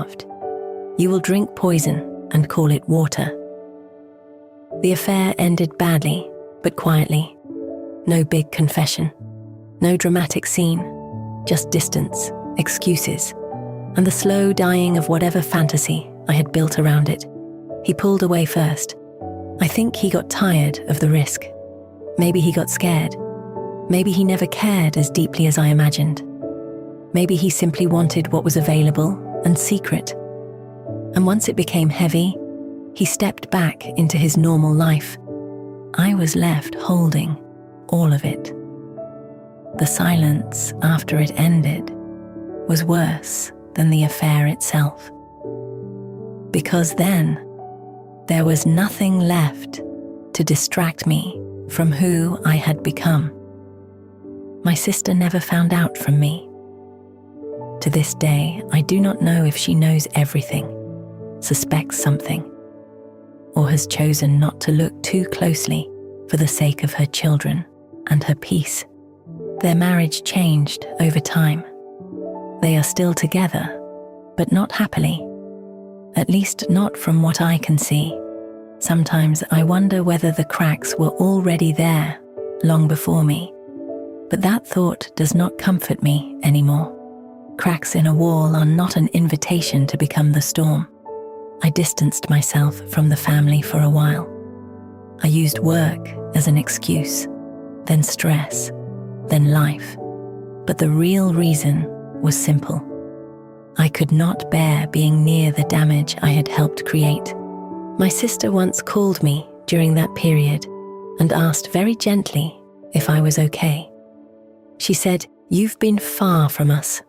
loved. You will drink poison and call it water. The affair ended badly, but quietly. No big confession, no dramatic scene, just distance, excuses, and the slow dying of whatever fantasy I had built around it. He pulled away first. I think he got tired of the risk. Maybe he got scared. Maybe he never cared as deeply as I imagined. Maybe he simply wanted what was available and secret. And once it became heavy, he stepped back into his normal life. I was left holding all of it. The silence after it ended was worse than the affair itself. Because then, there was nothing left to distract me from who I had become. My sister never found out from me. To this day, I do not know if she knows everything, suspects something, or has chosen not to look too closely for the sake of her children and her peace. Their marriage changed over time. They are still together, but not happily. At least not from what I can see. Sometimes I wonder whether the cracks were already there long before me. But that thought does not comfort me anymore. Cracks in a wall are not an invitation to become the storm. I distanced myself from the family for a while. I used work as an excuse, then stress, then life. But the real reason was simple. I could not bear being near the damage I had helped create. My sister once called me during that period and asked very gently if I was okay. She said, "You've been far from us."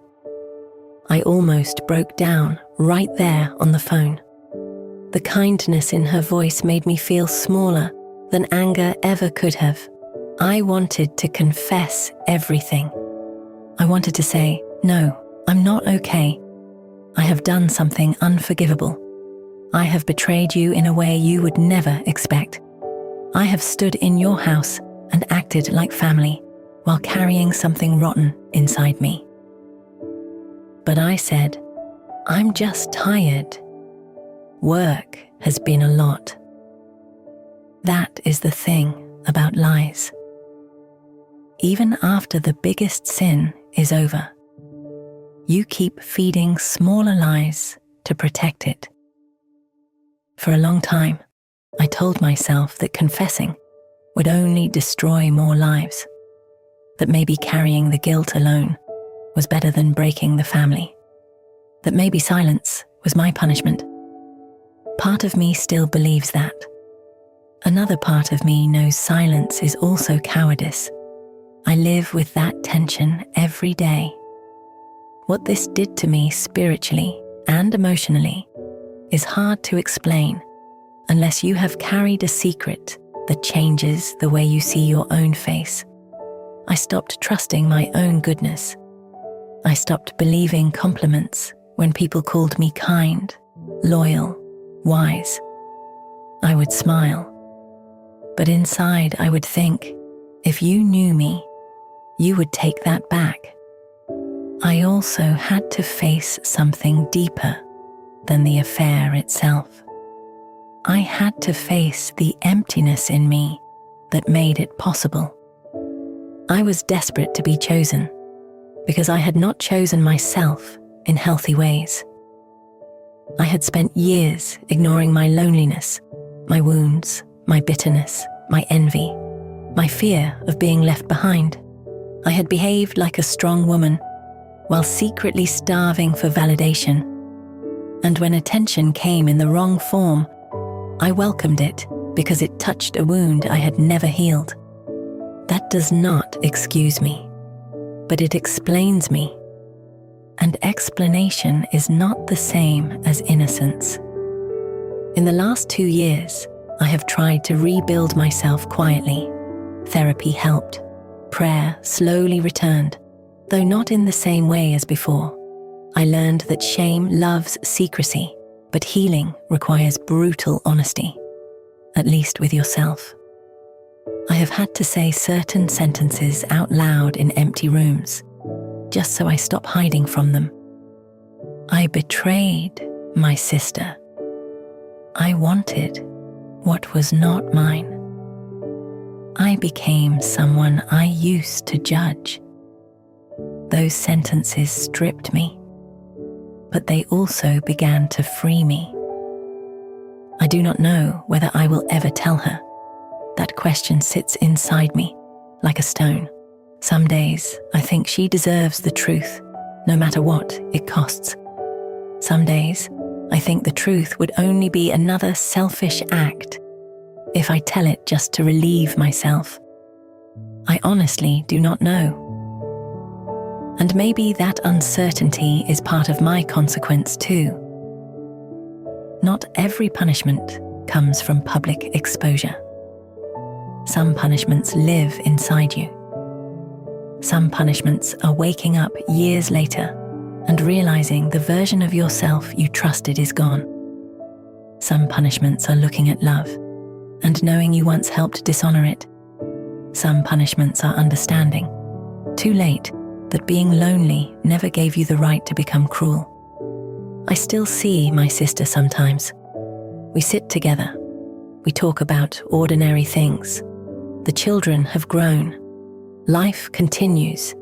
I almost broke down right there on the phone. The kindness in her voice made me feel smaller than anger ever could have. I wanted to confess everything. I wanted to say, "No, I'm not okay. I have done something unforgivable. I have betrayed you in a way you would never expect. I have stood in your house and acted like family while carrying something rotten inside me." But I said, "I'm just tired. Work has been a lot." That is the thing about lies. Even after the biggest sin is over, you keep feeding smaller lies to protect it. For a long time, I told myself that confessing would only destroy more lives, that maybe carrying the guilt alone was better than breaking the family, that maybe silence was my punishment. Part of me still believes that. Another part of me knows silence is also cowardice. I live with that tension every day. What this did to me spiritually and emotionally is hard to explain unless you have carried a secret that changes the way you see your own face. I stopped trusting my own goodness. I stopped believing compliments when people called me kind, loyal, wise. I would smile, but inside I would think, if you knew me, you would take that back. I also had to face something deeper than the affair itself. I had to face the emptiness in me that made it possible. I was desperate to be chosen because I had not chosen myself in healthy ways. I had spent years ignoring my loneliness, my wounds, my bitterness, my envy, my fear of being left behind. I had behaved like a strong woman while secretly starving for validation. And when attention came in the wrong form, I welcomed it because it touched a wound I had never healed. That does not excuse me, but it explains me. And explanation is not the same as innocence. In the last 2 years, I have tried to rebuild myself quietly. Therapy helped. Prayer slowly returned, though not in the same way as before. I learned that shame loves secrecy, but healing requires brutal honesty, at least with yourself. I have had to say certain sentences out loud in empty rooms, just so I stop hiding from them. I betrayed my sister. I wanted what was not mine. I became someone I used to judge. Those sentences stripped me, but they also began to free me. I do not know whether I will ever tell her. That question sits inside me like a stone. Some days I think she deserves the truth, no matter what it costs. Some days I think the truth would only be another selfish act if I tell it just to relieve myself. I honestly do not know. And maybe that uncertainty is part of my consequence too. Not every punishment comes from public exposure. Some punishments live inside you. Some punishments are waking up years later and realizing the version of yourself you trusted is gone. Some punishments are looking at love and knowing you once helped dishonor it. Some punishments are understanding, too late, that being lonely never gave you the right to become cruel. I still see my sister sometimes. We sit together. We talk about ordinary things. The children have grown. Life continues,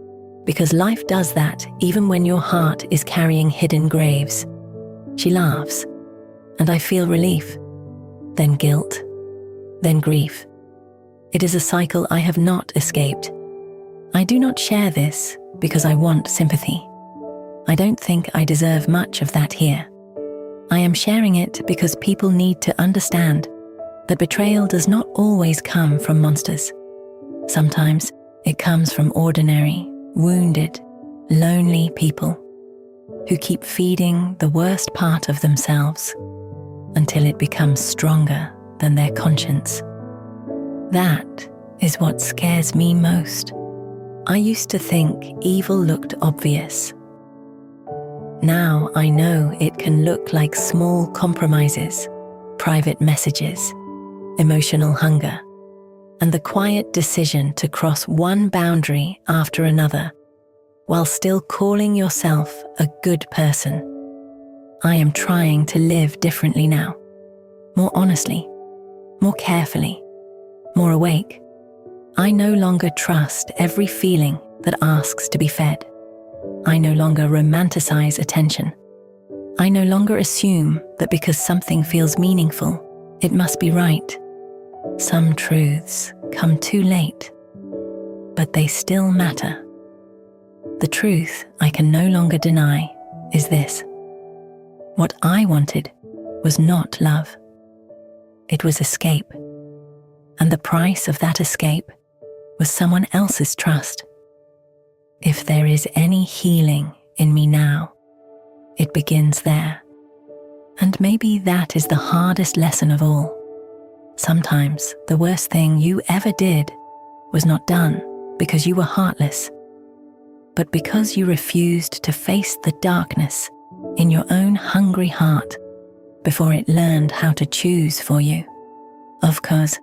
because life does that even when your heart is carrying hidden graves. She laughs, and I feel relief, then guilt, then grief. It is a cycle I have not escaped. I do not share this because I want sympathy. I don't think I deserve much of that here. I am sharing it because people need to understand that betrayal does not always come from monsters. Sometimes it comes from ordinary, wounded, lonely people who keep feeding the worst part of themselves until it becomes stronger than their conscience. That is what scares me most. I used to think evil looked obvious. Now I know it can look like small compromises, private messages, emotional hunger, and the quiet decision to cross one boundary after another while still calling yourself a good person. I am trying to live differently now, more honestly, more carefully, more awake. I no longer trust every feeling that asks to be fed. I no longer romanticize attention. I no longer assume that because something feels meaningful, it must be right. Some truths come too late, but they still matter. The truth I can no longer deny is this. What I wanted was not love. It was escape. And the price of that escape was someone else's trust. If there is any healing in me now, it begins there. And maybe that is the hardest lesson of all. Sometimes the worst thing you ever did was not done because you were heartless, but because you refused to face the darkness in your own hungry heart before it learned how to choose for you. Of course,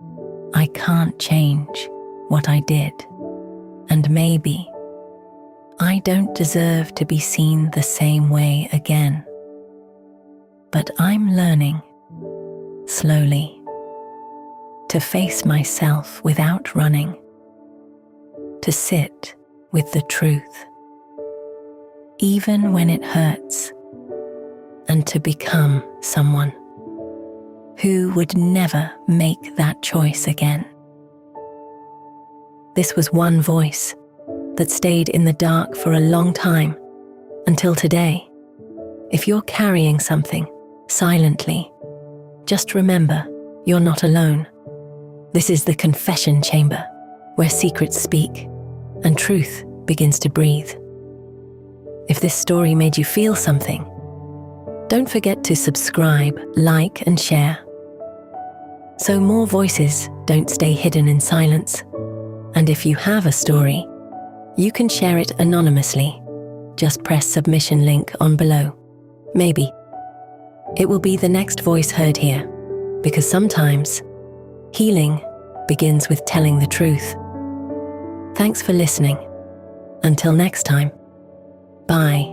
I can't change what I did, and maybe I don't deserve to be seen the same way again. But I'm learning, slowly, to face myself without running, to sit with the truth, even when it hurts, and to become someone who would never make that choice again. This was one voice that stayed in the dark for a long time, until today. If you're carrying something silently, just remember you're not alone. This is the confession chamber, where secrets speak and truth begins to breathe. If this story made you feel something, don't forget to subscribe, like, and share, so more voices don't stay hidden in silence. And if you have a story, you can share it anonymously. Just press submission link on below. Maybe it will be the next voice heard here, because sometimes healing begins with telling the truth. Thanks for listening. Until next time, bye.